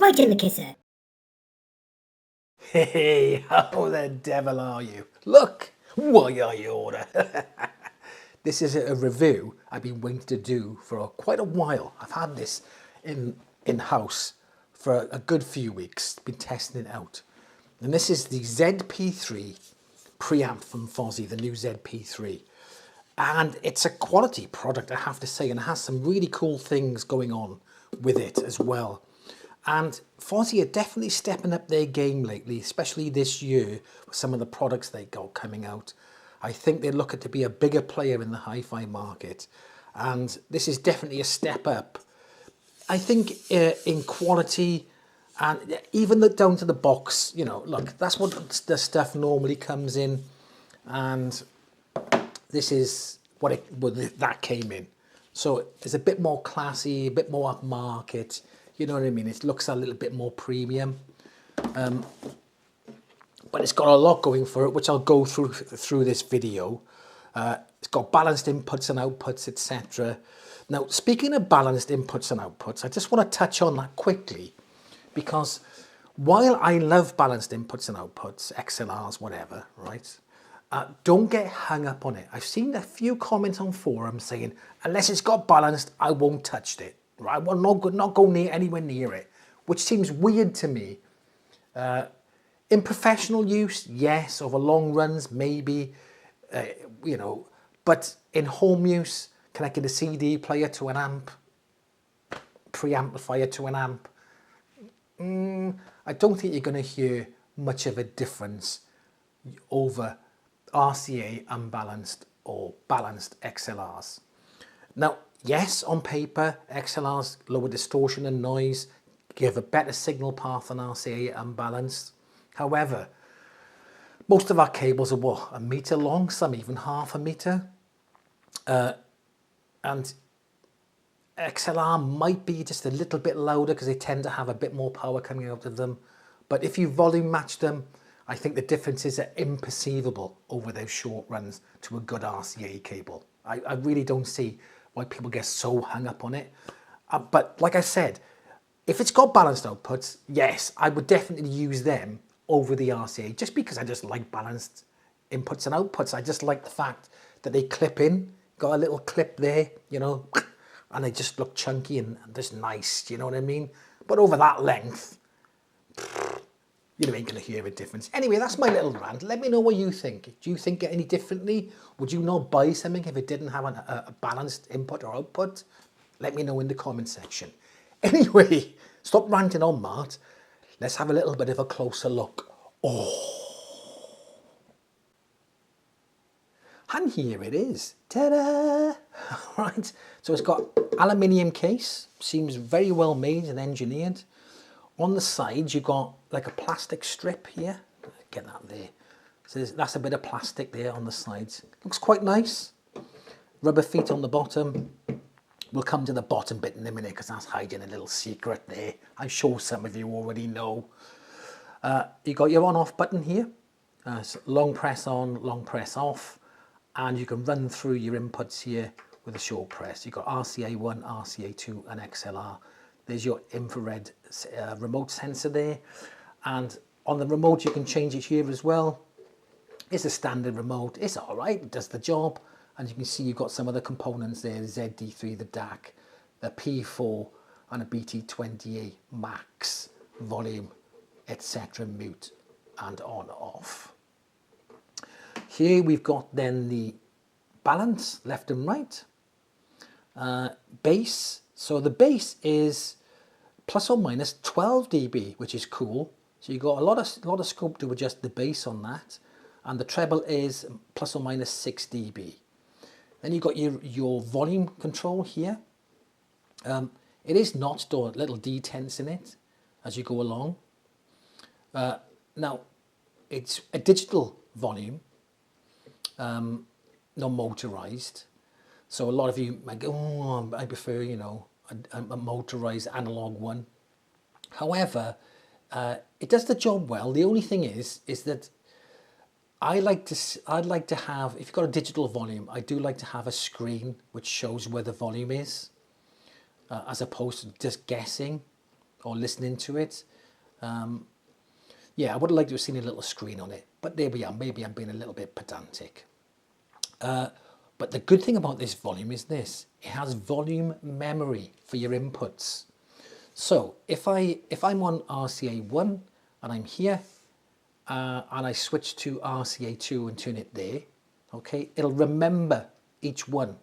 right in the kisser. Hey, how the devil are you? Look, why are you order? This is a review I've been waiting to do for quite a while. I've had this in-house for a good few weeks, been testing it out. And this is the ZP3 preamp from Fozzy, the new ZP3. And it's a quality product, I have to say, and it has some really cool things going on with it as well. And Fozzy are definitely stepping up their game lately, especially this year with some of the products they got coming out. I think they're looking to be a bigger player in the hi-fi market. And this is definitely a step up. I think in quality and even down to the box, you know, look, that's what the stuff normally comes in. And this is what that came in. So it's a bit more classy, a bit more upmarket. You know what I mean? It looks a little bit more premium. But it's got a lot going for it, which I'll go through this video. It's got balanced inputs and outputs, etc. Now, speaking of balanced inputs and outputs, I just want to touch on that quickly, because while I love balanced inputs and outputs, XLRs, whatever, right? Don't get hung up on it. I've seen a few comments on forums saying, unless it's got balanced, I won't touch it. Right? I will not go anywhere near it, which seems weird to me. In professional use, yes. Over long runs, maybe, you know. But in home use, connecting a CD player to an amp, preamplifier to an amp, I don't think you're going to hear much of a difference over RCA unbalanced or balanced XLRs. Now, yes, on paper, XLRs lower distortion and noise, give a better signal path than RCA unbalanced. However, most of our cables are what, a meter long, some even half a meter. And XLR might be just a little bit louder because they tend to have a bit more power coming out of them. But if you volume match them, I think the differences are imperceivable over those short runs to a good RCA cable. I really don't see why people get so hung up on it. But like I said, if it's got balanced outputs, yes, I would definitely use them over the RCA, just because I just like balanced inputs and outputs. I just like the fact that they clip in, got a little clip there, you know, and they just look chunky and just nice, you know what I mean? But over that length, you ain't going to hear a difference. Anyway, that's my little rant. Let me know what you think. Do you think any differently? Would you not buy something if it didn't have a balanced input or output? Let me know in the comment section. Anyway, stop ranting on, Mart. Let's have a little bit of a closer look. Oh. And here it is. Ta-da! Right, so it's got aluminium case. Seems very well made and engineered. On the sides, you've got like a plastic strip here. Get that there. So that's a bit of plastic there on the sides. Looks quite nice. Rubber feet on the bottom. We'll come to the bottom bit in a minute because that's hiding a little secret there. I'm sure some of you already know. You got your on-off button here. So long press on, long press off. And you can run through your inputs here with a short press. You've got RCA1, RCA2 and XLR. There's your infrared remote sensor there. And on the remote, you can change it here as well. It's a standard remote. It's all right. It does the job. And you can see you've got some of the components there. The ZD3, the DAC, the P4, and a BT28 max, volume, etc. mute and on off. Here we've got then the balance, left and right. Bass. So the bass is plus or minus 12 dB, which is cool. So you've got a lot of scope to adjust the bass on that. And the treble is plus or minus 6 dB. Then you've got your volume control here. It is notched or little detents in it as you go along. Now, it's a digital volume, not motorized. So a lot of you might go, oh, I prefer, you know, a motorized analog one. However, it does the job well. The only thing is that I'd like to have, if you've got a digital volume, I do like to have a screen which shows where the volume is, as opposed to just guessing. or listening to it. Yeah, I would have liked to have seen a little screen on it, but there we are. Maybe I'm being a little bit pedantic. But the good thing about this volume is this: it has volume memory for your inputs. So if I'm on RCA1 and I'm here and I switch to RCA2 and turn it there, okay, it'll remember each one.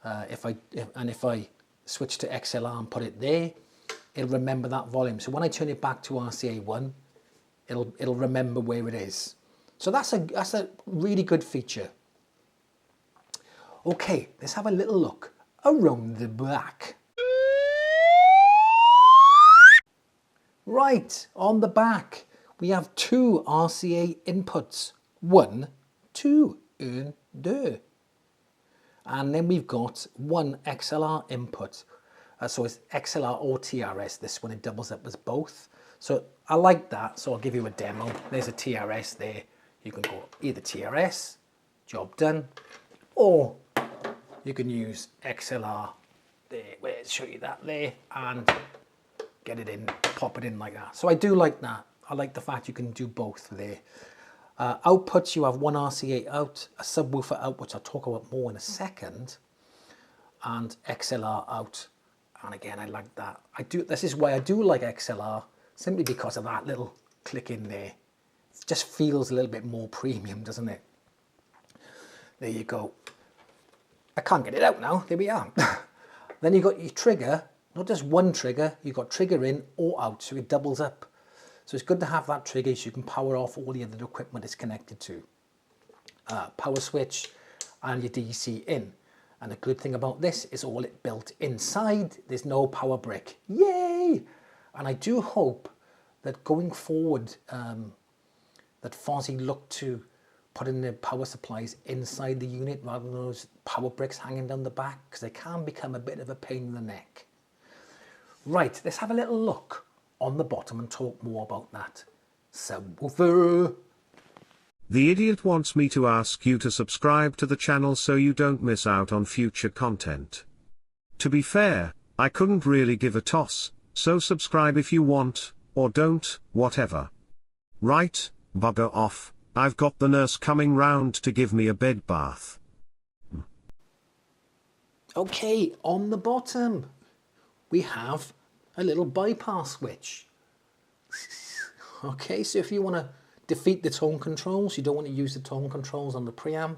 If I switch to XLR and put it there, it'll remember that volume. So when I turn it back to RCA1, it'll remember where it is. So that's a really good feature. Okay, let's have a little look around the back. Right, on the back, we have two RCA inputs. 1, 2, and 2. And then we've got one XLR input. So it's XLR or TRS. This one, it doubles up as both. So I like that, so I'll give you a demo. There's a TRS there. You can go either TRS, job done, or you can use XLR there. We'll show you that there, and get it in, pop it in like that. So I do like that. I like the fact you can do both there. Outputs, you have one RCA out, a subwoofer out, which I'll talk about more in a second, and XLR out. And again, I like that. This is why I do like XLR, simply because of that little click in there. It just feels a little bit more premium, doesn't it? There you go. I can't get it out now. There we are. Then you've got your trigger, not just one trigger, you've got trigger in or out, so it doubles up. So it's good to have that trigger so you can power off all the other equipment it's connected to. Power switch and your DC in. And the good thing about this is all it built inside. There's no power brick. Yay! And I do hope that going forward, that Fozzy look to put in the power supplies inside the unit rather than those power bricks hanging down the back, because they can become a bit of a pain in the neck. Right, let's have a little look on the bottom and talk more about that subwoofer. The idiot wants me to ask you to subscribe to the channel so you don't miss out on future content. To be fair, I couldn't really give a toss, so subscribe if you want, or don't, whatever. Right, bugger off, I've got the nurse coming round to give me a bed bath. Okay, on the bottom, we have a little bypass switch. Okay, so if you want to defeat the tone controls, you don't want to use the tone controls on the preamp,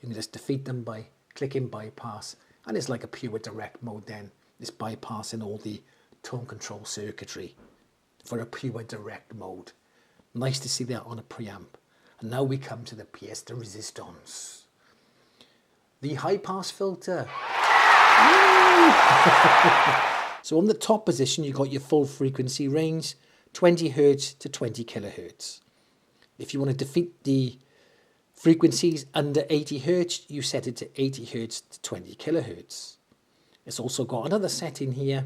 you can just defeat them by clicking bypass, and it's like a pure direct mode then. It's bypassing all the tone control circuitry for a pure direct mode. Nice to see that on a preamp. And now we come to the pièce de résistance. The high pass filter. So on the top position, you've got your full frequency range, 20 Hertz to 20 kilohertz. If you want to defeat the frequencies under 80 Hertz, you set it to 80 Hertz to 20 kilohertz. It's also got another setting here,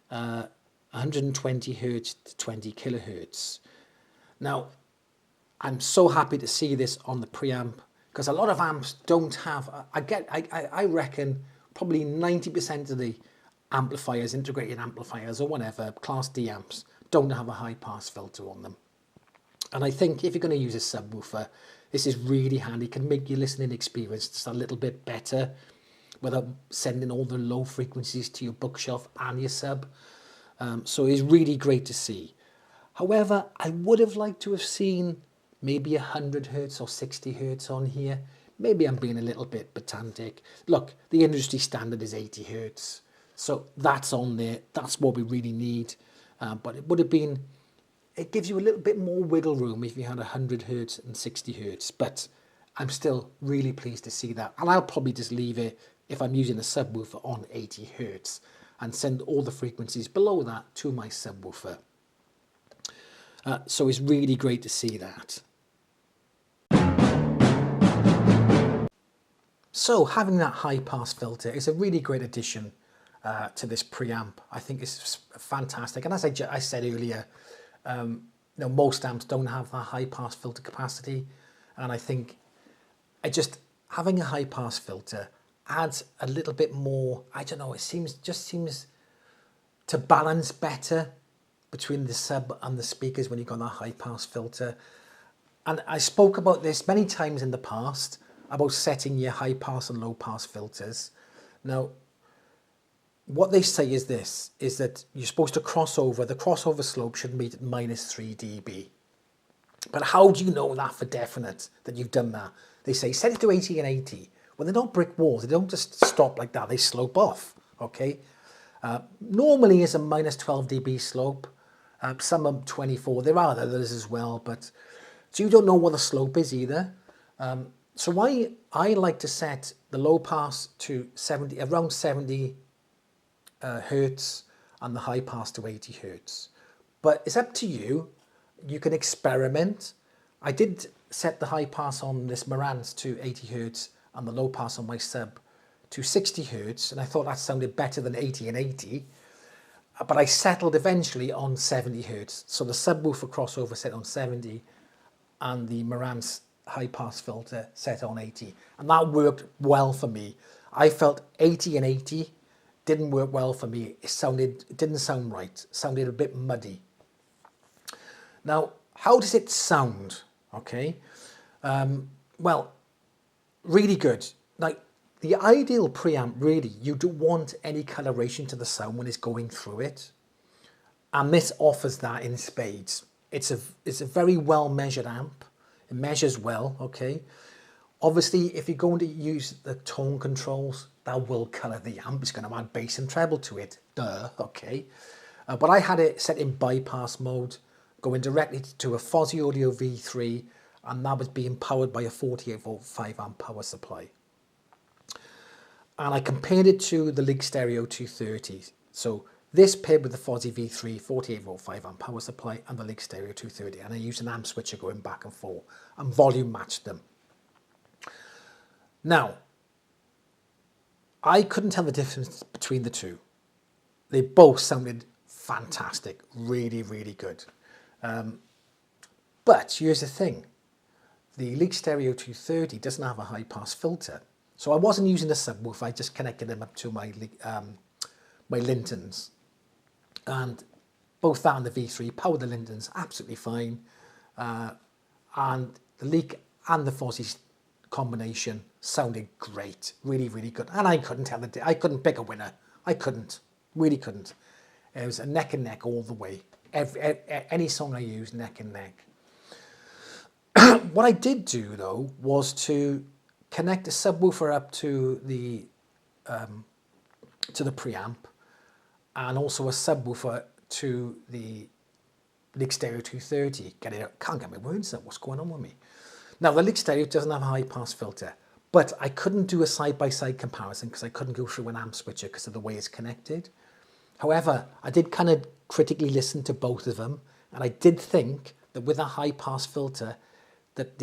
120 Hertz to 20 kilohertz. Now, I'm so happy to see this on the preamp, because a lot of amps don't have, I reckon probably 90% of the amplifiers, integrated amplifiers or whatever, Class D amps, don't have a high pass filter on them. And I think if you're going to use a subwoofer, this is really handy. It can make your listening experience just a little bit better without sending all the low frequencies to your bookshelf and your sub. So it's really great to see. However, I would have liked to have seen maybe 100 Hertz or 60 Hertz on here. Maybe I'm being a little bit pedantic. Look, the industry standard is 80 Hertz. So that's on there. That's what we really need. But it would have been, it gives you a little bit more wiggle room if you had 100 Hertz and 60 Hertz. But I'm still really pleased to see that. And I'll probably just leave it, if I'm using a subwoofer, on 80 Hertz and send all the frequencies below that to my subwoofer. So it's really great to see that. So having that high pass filter is a really great addition to this preamp. I think it's fantastic. And as I said earlier, most amps don't have that high pass filter capacity. And I think having a high pass filter adds a little bit more, I don't know, it just seems to balance better between the sub and the speakers when you've got that high pass filter. And I spoke about this many times in the past, about setting your high pass and low pass filters. Now, what they say is this, is that you're supposed to cross over, the crossover slope should meet at -3 dB. But how do you know that for definite, that you've done that? They say set it to 80 and 80. Well, they're not brick walls, they don't just stop like that, they slope off, okay? Normally it's a -12 dB slope, some are 24, there are others as well, but so you don't know what the slope is either. So I like to set the low pass to 70, around 70 hertz, and the high pass to 80 hertz. But it's up to you. You can experiment. I did set the high pass on this Marantz to 80 hertz and the low pass on my sub to 60 hertz, and I thought that sounded better than 80 and 80. But I settled eventually on 70 hertz. So the subwoofer crossover set on 70 and the Marantz high pass filter set on 80. And that worked well for me. I felt 80 and 80 didn't work well for me. It didn't sound right. It sounded a bit muddy. Now, how does it sound? Okay. Well, really good. Like the ideal preamp, really, you don't want any coloration to the sound when it's going through it. And this offers that in spades. It's a very well measured amp. It measures well, okay? Obviously, if you're going to use the tone controls, that will colour the amp. It's going to add bass and treble to it. Duh, okay. But I had it set in bypass mode, going directly to a Fozzy Audio V3, and that was being powered by a 48 volt 5 amp power supply. And I compared it to the League Stereo 230. So this paired with the Fozzy V3 48 volt 5 amp power supply and the League Stereo 230, and I used an amp switcher going back and forth and volume matched them. Now, I couldn't tell the difference between the two. They both sounded fantastic, really, really good. But here's the thing. The League Stereo 230 doesn't have a high pass filter. So I wasn't using the subwoofer, I just connected them up to my Lintons. And both that and the V3 powered the Lintons absolutely fine. And the League and the Fozzy combination sounded great, really, really good. And I couldn't tell I couldn't pick a winner. I couldn't, really couldn't. It was a neck and neck all the way. Any song I used, neck and neck. What I did do though was to connect the subwoofer up to the preamp, and also a subwoofer to the League Stereo 230. Can't get my words out. What's going on with me? Now the League Stereo doesn't have a high pass filter, but I couldn't do a side-by-side comparison because I couldn't go through an amp switcher because of the way it's connected. However, I did kind of critically listen to both of them, and I did think that with a high pass filter that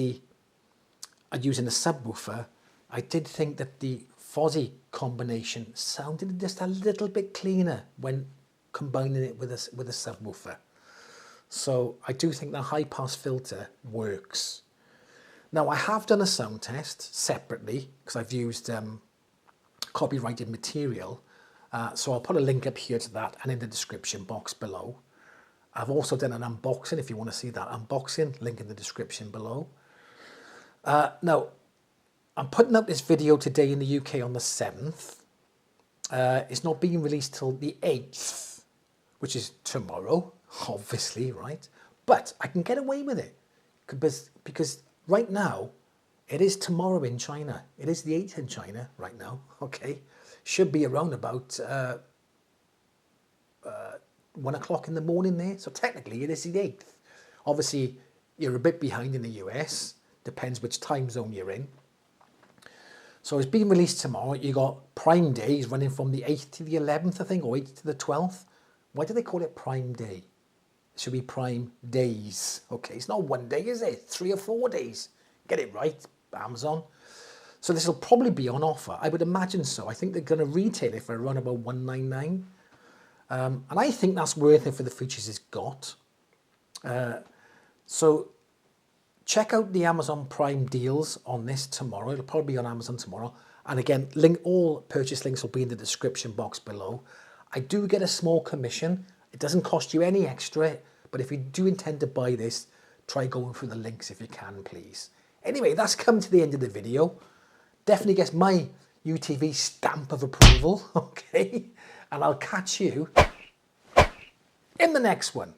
using a subwoofer, I did think that the Fozzy combination sounded just a little bit cleaner when combining it with a subwoofer. So I do think the high pass filter works. Now I have done a sound test separately because I've used copyrighted material. So I'll put a link up here to that and in the description box below. I've also done an unboxing if you want to see that unboxing, link in the description below. Now, I'm putting up this video today in the UK on the 7th. It's not being released till the 8th, which is tomorrow, obviously, right? But I can get away with it because right now, it is tomorrow in China. It is the 8th in China right now, okay? Should be around about 1 o'clock in the morning there. So technically it is the 8th. Obviously, you're a bit behind in the US. Depends which time zone you're in. So it's being released tomorrow. You got Prime Days running from the 8th to the 11th, I think, or 8th to the 12th. Why do they call it Prime Day? It should be Prime Days. Okay, it's not 1 day, is it? 3 or 4 days. Get it right, Amazon. So this will probably be on offer. I would imagine so. I think they're going to retail it for around about $199. And I think that's worth it for the features it's got. So check out the Amazon Prime deals on this tomorrow. It'll probably be on Amazon tomorrow. And again, all purchase links will be in the description box below. I do get a small commission It doesn't cost you any extra, but if you do intend to buy this, try going through the links if you can, please. Anyway, that's come to the end of the video. Definitely gets my UTV stamp of approval, okay? And I'll catch you in the next one.